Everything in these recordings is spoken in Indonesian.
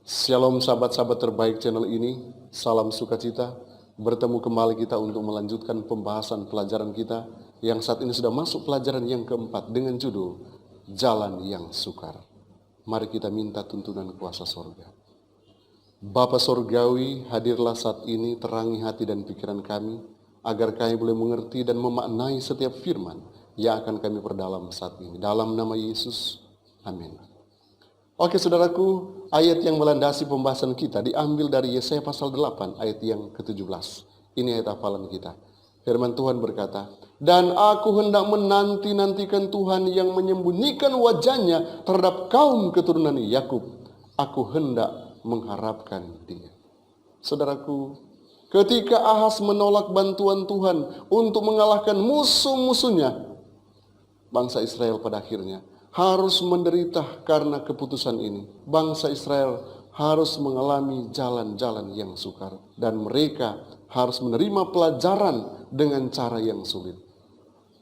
Shalom sahabat-sahabat terbaik channel ini, salam sukacita. Bertemu kembali kita untuk melanjutkan pembahasan pelajaran kita yang saat ini sudah masuk pelajaran yang keempat dengan judul Jalan yang Sukar. Mari kita minta tuntunan kuasa sorga. Bapa Sorgawi, hadirlah saat ini, terangi hati dan pikiran kami, agar kami boleh mengerti dan memaknai setiap firman yang akan kami perdalam saat ini. Dalam nama Yesus, amin. Oke saudaraku, ayat yang melandasi pembahasan kita diambil dari Yesaya pasal 8 ayat yang ke-17. Ini ayat hafalan kita. Firman Tuhan berkata, "Dan aku hendak menanti-nantikan Tuhan yang menyembunyikan wajahnya terhadap kaum keturunan Yakub. Aku hendak mengharapkan Dia." Saudaraku, ketika Ahas menolak bantuan Tuhan untuk mengalahkan musuh-musuhnya, bangsa Israel pada akhirnya harus menderita karena keputusan ini. Bangsa Israel harus mengalami jalan-jalan yang sukar. Dan mereka harus menerima pelajaran dengan cara yang sulit.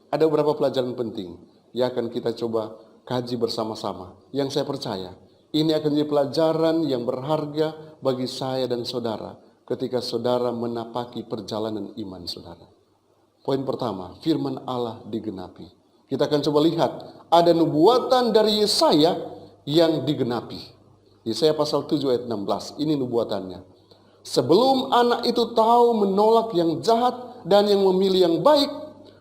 Ada beberapa pelajaran penting yang akan kita coba kaji bersama-sama. Yang saya percaya, ini akan jadi pelajaran yang berharga bagi saya dan saudara ketika saudara menapaki perjalanan iman saudara. Poin pertama, firman Allah digenapi. Kita akan coba lihat, ada nubuatan dari Yesaya yang digenapi. Yesaya pasal 7 ayat 16, ini nubuatannya. "Sebelum anak itu tahu menolak yang jahat dan yang memilih yang baik,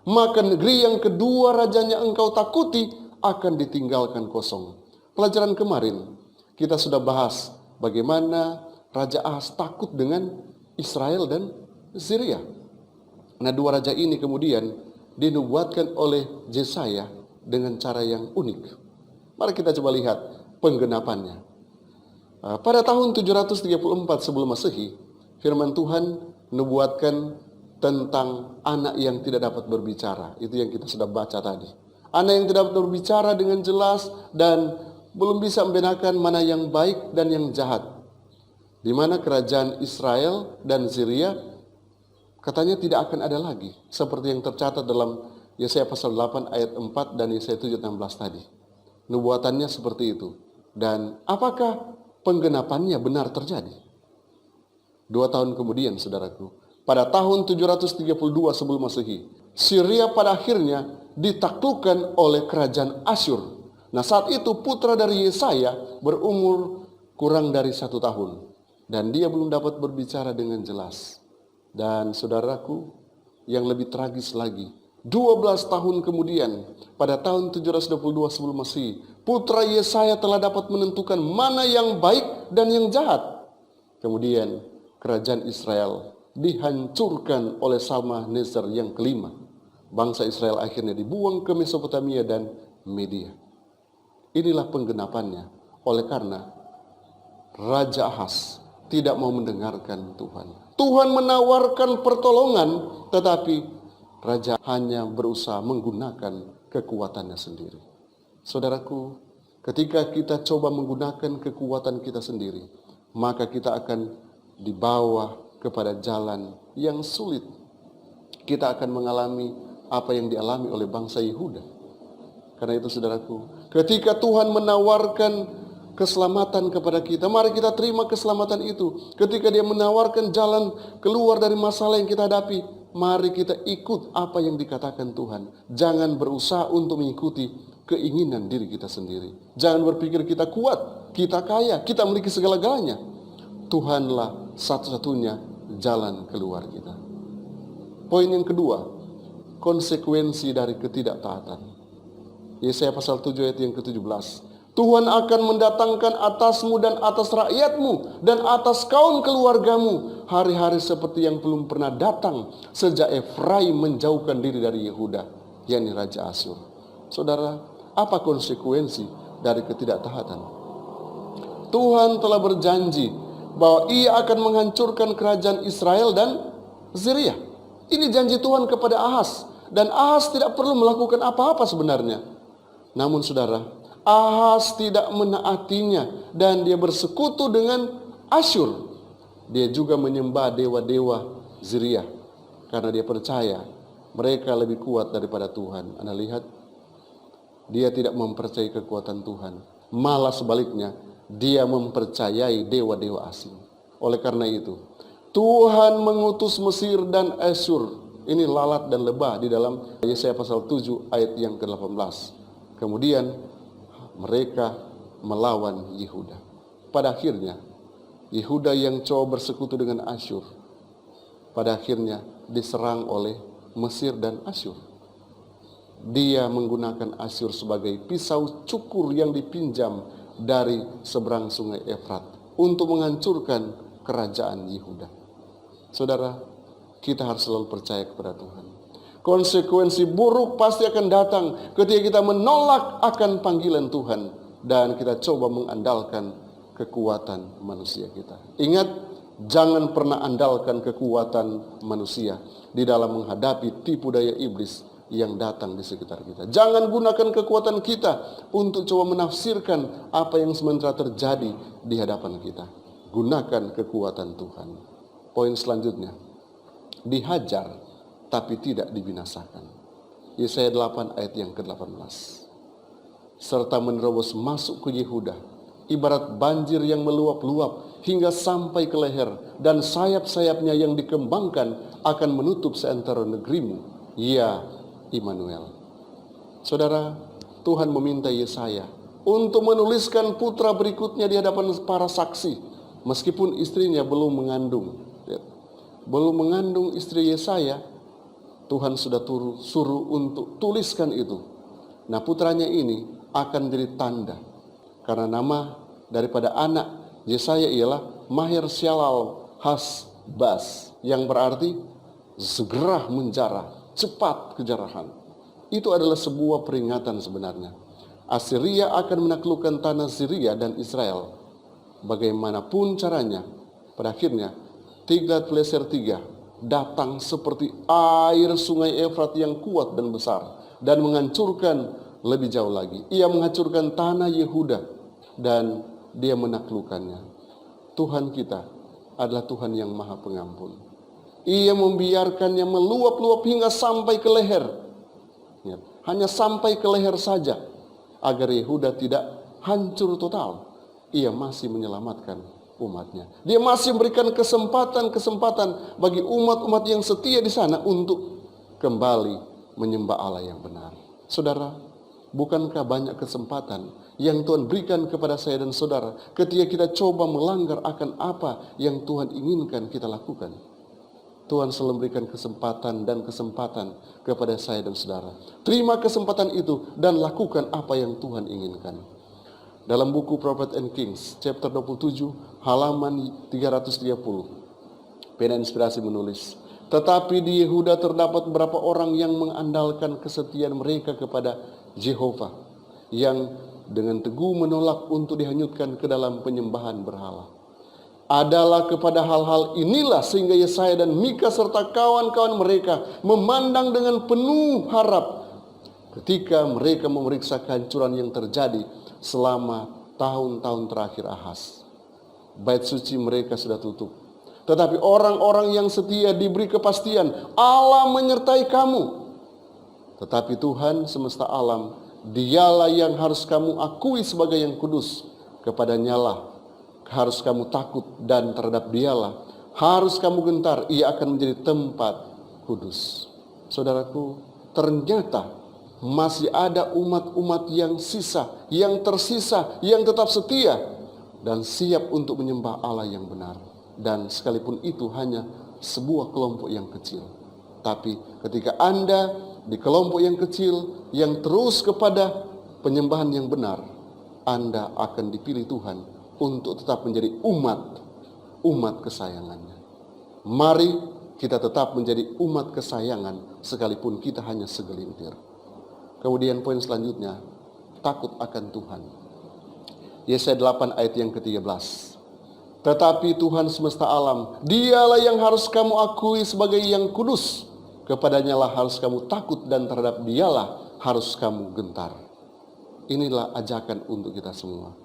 maka negeri yang kedua rajanya engkau takuti akan ditinggalkan kosong." Pelajaran kemarin, kita sudah bahas bagaimana Raja Ahas takut dengan Israel dan Syria. Nah, dua raja ini kemudian dinubuatkan oleh Yesaya dengan cara yang unik. Mari kita coba lihat penggenapannya. Pada tahun 734 sebelum Masehi, firman Tuhan nubuatkan tentang anak yang tidak dapat berbicara. Itu yang kita sudah baca tadi. Anak yang tidak dapat berbicara dengan jelas dan belum bisa membedakan mana yang baik dan yang jahat. Di mana kerajaan Israel dan Syria katanya tidak akan ada lagi, seperti yang tercatat dalam Yesaya pasal 8 ayat 4 dan Yesaya 7 ayat 16 tadi. Nubuatannya seperti itu. Dan apakah penggenapannya benar terjadi? 2 tahun kemudian, saudaraku, pada tahun 732 sebelum Masehi, Syria pada akhirnya ditaklukkan oleh kerajaan Asyur. Nah, saat itu putra dari Yesaya berumur kurang dari 1 tahun. Dan dia belum dapat berbicara dengan jelas. Dan saudaraku, yang lebih tragis lagi, 12 tahun kemudian, pada tahun 722 sebelum Masehi, putra Yesaya telah dapat menentukan mana yang baik dan yang jahat. Kemudian, kerajaan Israel dihancurkan oleh Salmaneser yang kelima. Bangsa Israel akhirnya dibuang ke Mesopotamia dan Media. Inilah penggenapannya, oleh karena Raja Ahas tidak mau mendengarkan Tuhan. Tuhan menawarkan pertolongan, tetapi raja hanya berusaha menggunakan kekuatannya sendiri. Saudaraku, ketika kita coba menggunakan kekuatan kita sendiri, maka kita akan dibawa kepada jalan yang sulit. Kita akan mengalami apa yang dialami oleh bangsa Yehuda. Karena itu saudaraku, ketika Tuhan menawarkan keselamatan kepada kita, mari kita terima keselamatan itu. Ketika Dia menawarkan jalan keluar dari masalah yang kita hadapi, mari kita ikut apa yang dikatakan Tuhan. Jangan berusaha untuk mengikuti keinginan diri kita sendiri. Jangan berpikir kita kuat, kita kaya, kita memiliki segala-galanya. Tuhanlah satu-satunya jalan keluar kita. Poin yang kedua, konsekuensi dari ketidaktaatan. Yesaya pasal 7 ayat yang ke-17. "Tuhan akan mendatangkan atasmu dan atas rakyatmu dan atas kaum keluargamu hari-hari seperti yang belum pernah datang sejak Efraim menjauhkan diri dari Yehuda," yakni Raja Asyur. Saudara, apa konsekuensi dari ketidaktaatan? Tuhan telah berjanji bahwa Ia akan menghancurkan kerajaan Israel dan Syria. Ini janji Tuhan kepada Ahas, dan Ahas tidak perlu melakukan apa-apa sebenarnya. Namun saudara, Ahas tidak menaatinya dan dia bersekutu dengan Asyur. Dia juga menyembah dewa-dewa Syria karena dia percaya mereka lebih kuat daripada Tuhan. Anda lihat, dia tidak mempercayai kekuatan Tuhan. Malah sebaliknya, dia mempercayai dewa-dewa asing. Oleh karena itu, Tuhan mengutus Mesir dan Asyur. Ini lalat dan lebah di dalam Yesaya pasal 7 ayat yang ke-18. Kemudian mereka melawan Yehuda. Pada akhirnya, Yehuda yang coba bersekutu dengan Asyur, pada akhirnya diserang oleh Mesir dan Asyur. Dia menggunakan Asyur sebagai pisau cukur yang dipinjam dari seberang sungai Efrat untuk menghancurkan kerajaan Yehuda. Saudara, kita harus selalu percaya kepada Tuhan. Konsekuensi buruk pasti akan datang ketika kita menolak akan panggilan Tuhan dan kita coba mengandalkan kekuatan manusia kita. Ingat, jangan pernah andalkan kekuatan manusia di dalam menghadapi tipu daya iblis yang datang di sekitar kita. Jangan gunakan kekuatan kita untuk coba menafsirkan apa yang sementara terjadi di hadapan kita. Gunakan kekuatan Tuhan. Poin selanjutnya, dihajar tapi tidak dibinasakan. Yesaya 8 ayat yang ke-18. Serta menerobos masuk ke Yehuda, ibarat banjir yang meluap-luap hingga sampai ke leher, dan sayap-sayapnya yang dikembangkan akan menutup seantero negerimu, ya Immanuel. Saudara, Tuhan meminta Yesaya untuk menuliskan putra berikutnya di hadapan para saksi, meskipun istrinya belum mengandung. Belum mengandung istri Yesaya, Tuhan sudah suruh untuk tuliskan itu. Nah, putranya ini akan jadi tanda, karena nama daripada anak Yesaya ialah Maher Shalal Hasbaz, yang berarti segera menjara, cepat kejarahan. Itu adalah sebuah peringatan sebenarnya. Assyria akan menaklukkan tanah Syria dan Israel. Bagaimanapun caranya, pada akhirnya Tiglat-Pileser III datang seperti air sungai Efrat yang kuat dan besar dan menghancurkan lebih jauh lagi. Ia menghancurkan tanah Yehuda dan dia menaklukkannya. Tuhan kita adalah Tuhan yang Maha Pengampun. Ia membiarkannya meluap-luap hingga sampai ke leher. Hanya sampai ke leher saja, agar Yehuda tidak hancur total. Ia masih menyelamatkan umatnya. Dia masih memberikan kesempatan bagi umat-umat yang setia di sana untuk kembali menyembah Allah yang benar. Saudara, bukankah banyak kesempatan yang Tuhan berikan kepada saya dan saudara ketika kita coba melanggar akan apa yang Tuhan inginkan kita lakukan? Tuhan selalu memberikan kesempatan kepada saya dan saudara. Terima kesempatan itu dan lakukan apa yang Tuhan inginkan. Dalam buku Prophet and Kings, chapter 27, halaman 330, pena inspirasi menulis, tetapi di Yehuda terdapat beberapa orang yang mengandalkan kesetiaan mereka kepada Jehovah, yang dengan teguh menolak untuk dihanyutkan ke dalam penyembahan berhala. Adalah kepada hal-hal inilah sehingga Yesaya dan Mika serta kawan-kawan mereka memandang dengan penuh harap ketika mereka memeriksa kehancuran yang terjadi selama tahun-tahun terakhir Ahaz. Bait suci mereka sudah tutup, tetapi orang-orang yang setia diberi kepastian Allah menyertai kamu. Tetapi Tuhan semesta alam, dialah yang harus kamu akui sebagai yang kudus. Kepadanya lah harus kamu takut, dan terhadap dialah harus kamu gentar. Ia akan menjadi tempat kudus. Saudaraku, ternyata masih ada umat-umat yang tersisa, yang tetap setia dan siap untuk menyembah Allah yang benar. Dan sekalipun itu hanya sebuah kelompok yang kecil. Tapi ketika Anda di kelompok yang kecil yang terus kepada penyembahan yang benar, Anda akan dipilih Tuhan untuk tetap menjadi umat kesayangannya. Mari kita tetap menjadi umat kesayangan sekalipun kita hanya segelintir. Kemudian poin selanjutnya, takut akan Tuhan. Yesaya 8 ayat yang ke-13. Tetapi Tuhan semesta alam, dialah yang harus kamu akui sebagai yang kudus. Kepadanya lah harus kamu takut, dan terhadap dialah harus kamu gentar. Inilah ajakan untuk kita semua.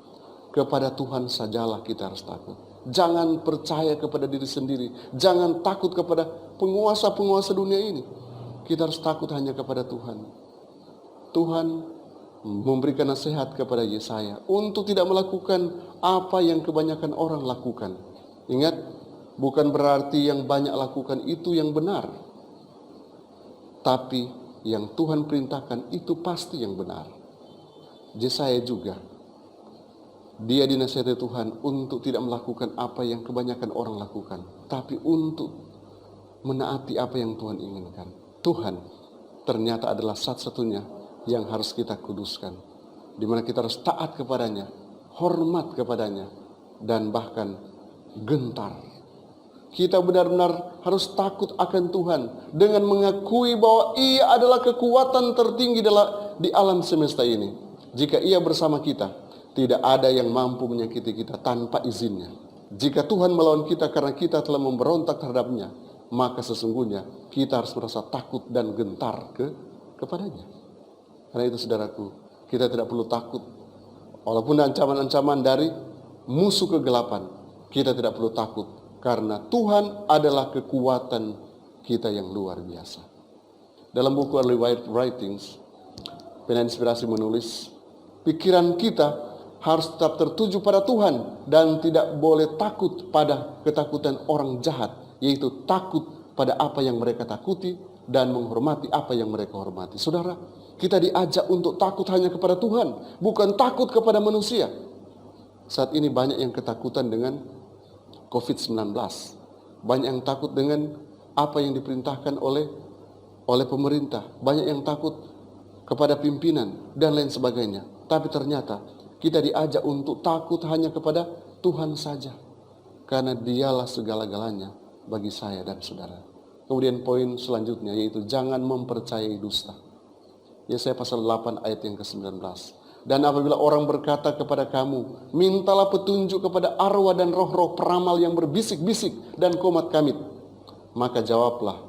Kepada Tuhan sajalah kita harus takut. Jangan percaya kepada diri sendiri. Jangan takut kepada penguasa-penguasa dunia ini. Kita harus takut hanya kepada Tuhan. Tuhan memberikan nasihat kepada Yesaya untuk tidak melakukan apa yang kebanyakan orang lakukan. Ingat, bukan berarti yang banyak lakukan itu yang benar, tapi yang Tuhan perintahkan itu pasti yang benar. Yesaya juga, dia dinasihati Tuhan untuk tidak melakukan apa yang kebanyakan orang lakukan, tapi untuk menaati apa yang Tuhan inginkan. Tuhan ternyata adalah satu-satunya yang harus kita kuduskan, di mana kita harus taat kepadanya, hormat kepadanya, dan bahkan gentar. Kita benar-benar harus takut akan Tuhan dengan mengakui bahwa Ia adalah kekuatan tertinggi di alam semesta ini. Jika Ia bersama kita, tidak ada yang mampu menyakiti kita tanpa izinnya. Jika Tuhan melawan kita karena kita telah memberontak terhadapnya, maka sesungguhnya kita harus merasa takut dan gentar kepadanya. Karena itu saudaraku, kita tidak perlu takut. Walaupun ancaman-ancaman dari musuh kegelapan, kita tidak perlu takut. Karena Tuhan adalah kekuatan kita yang luar biasa. Dalam buku Early Writings, Pena Inspirasi menulis, pikiran kita harus tetap tertuju pada Tuhan dan tidak boleh takut pada ketakutan orang jahat, yaitu takut pada apa yang mereka takuti dan menghormati apa yang mereka hormati. Saudara, kita diajak untuk takut hanya kepada Tuhan, bukan takut kepada manusia. Saat ini banyak yang ketakutan dengan COVID-19. Banyak yang takut dengan apa yang diperintahkan oleh pemerintah. Banyak yang takut kepada pimpinan dan lain sebagainya. Tapi ternyata kita diajak untuk takut hanya kepada Tuhan saja. Karena Dialah segala-galanya bagi saya dan saudara. Kemudian poin selanjutnya yaitu jangan mempercayai dusta. Yesaya pasal 8 ayat yang ke-19. Dan apabila orang berkata kepada kamu, mintalah petunjuk kepada arwah dan roh-roh peramal yang berbisik-bisik dan komat kamit. Maka jawablah,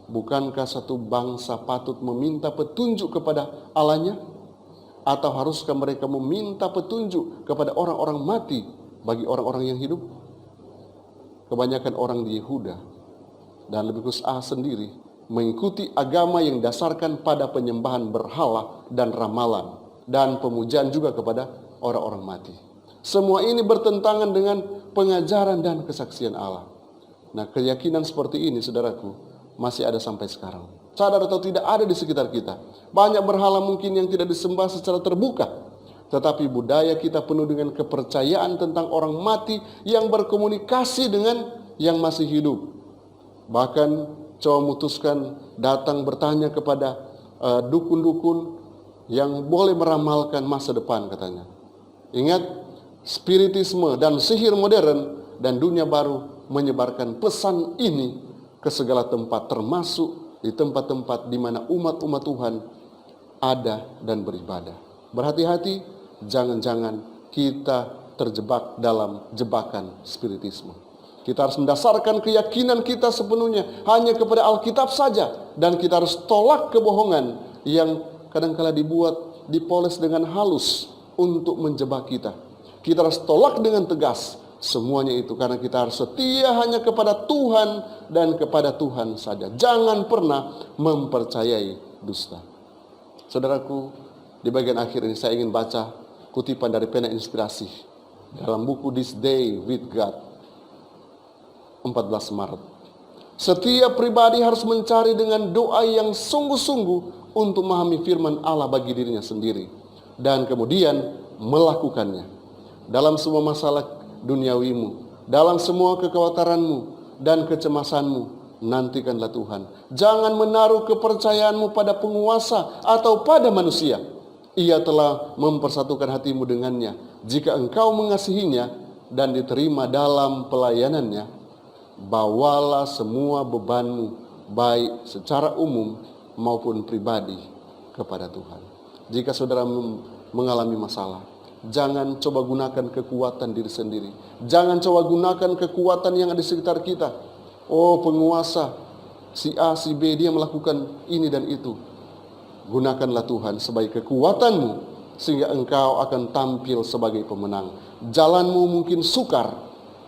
bukankah satu bangsa patut meminta petunjuk kepada Allahnya? Atau haruskah mereka meminta petunjuk kepada orang-orang mati bagi orang-orang yang hidup? Kebanyakan orang di Yehuda dan lebih khusus sendiri mengikuti agama yang dasarkan pada penyembahan berhala dan ramalan, dan pemujaan juga kepada orang-orang mati. Semua ini bertentangan dengan pengajaran dan kesaksian Allah. Nah, keyakinan seperti ini, saudaraku, masih ada sampai sekarang. Sadar atau tidak, ada di sekitar kita. Banyak berhala mungkin yang tidak disembah secara terbuka, tetapi budaya kita penuh dengan kepercayaan tentang orang mati yang berkomunikasi dengan yang masih hidup. Bahkan coba memutuskan datang bertanya kepada dukun-dukun yang boleh meramalkan masa depan katanya. Ingat, spiritisme dan sihir modern dan dunia baru menyebarkan pesan ini ke segala tempat, termasuk di tempat-tempat di mana umat-umat Tuhan ada dan beribadah. Berhati-hati, jangan-jangan kita terjebak dalam jebakan spiritisme. Kita harus mendasarkan keyakinan kita sepenuhnya hanya kepada Alkitab saja, dan kita harus tolak kebohongan yang kadang-kala dipoles dengan halus untuk menjebak kita. Kita harus tolak dengan tegas semuanya itu, karena kita harus setia hanya kepada Tuhan dan kepada Tuhan saja. Jangan pernah mempercayai dusta. Saudaraku, di bagian akhir ini saya ingin baca kutipan dari Pena Inspirasi dalam buku This Day with God, 14 Maret. Setiap pribadi harus mencari dengan doa yang sungguh-sungguh untuk memahami firman Allah bagi dirinya sendiri, dan kemudian melakukannya. Dalam semua masalah duniawimu, dalam semua kekhawatiranmu dan kecemasanmu, nantikanlah Tuhan. Jangan menaruh kepercayaanmu pada penguasa atau pada manusia. Ia telah mempersatukan hatimu dengannya. Jika engkau mengasihinya dan diterima dalam pelayanannya, bawalah semua bebanmu, baik secara umum maupun pribadi, kepada Tuhan. Jika saudara mengalami masalah, jangan coba gunakan kekuatan diri sendiri. Jangan coba gunakan kekuatan yang ada di sekitar kita. Oh, penguasa si A, si B, dia melakukan ini dan itu. Gunakanlah Tuhan sebagai kekuatanmu, sehingga engkau akan tampil sebagai pemenang. Jalanmu mungkin sukar,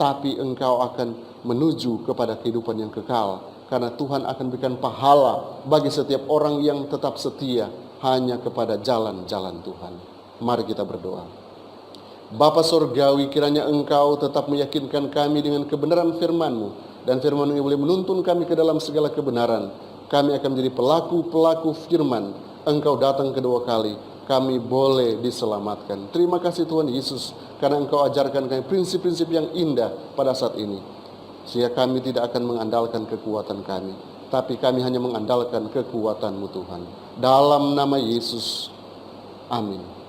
tapi engkau akan menuju kepada kehidupan yang kekal. Karena Tuhan akan berikan pahala bagi setiap orang yang tetap setia hanya kepada jalan-jalan Tuhan. Mari kita berdoa. Bapa Sorgawi, kiranya Engkau tetap meyakinkan kami dengan kebenaran firman-Mu, dan firman-Mu boleh menuntun kami ke dalam segala kebenaran. Kami akan menjadi pelaku-pelaku firman. Engkau datang kedua kali, kami boleh diselamatkan. Terima kasih Tuhan Yesus, karena Engkau ajarkan kami prinsip-prinsip yang indah pada saat ini. Sehingga kami tidak akan mengandalkan kekuatan kami, tapi kami hanya mengandalkan kekuatan-Mu Tuhan. Dalam nama Yesus, amin.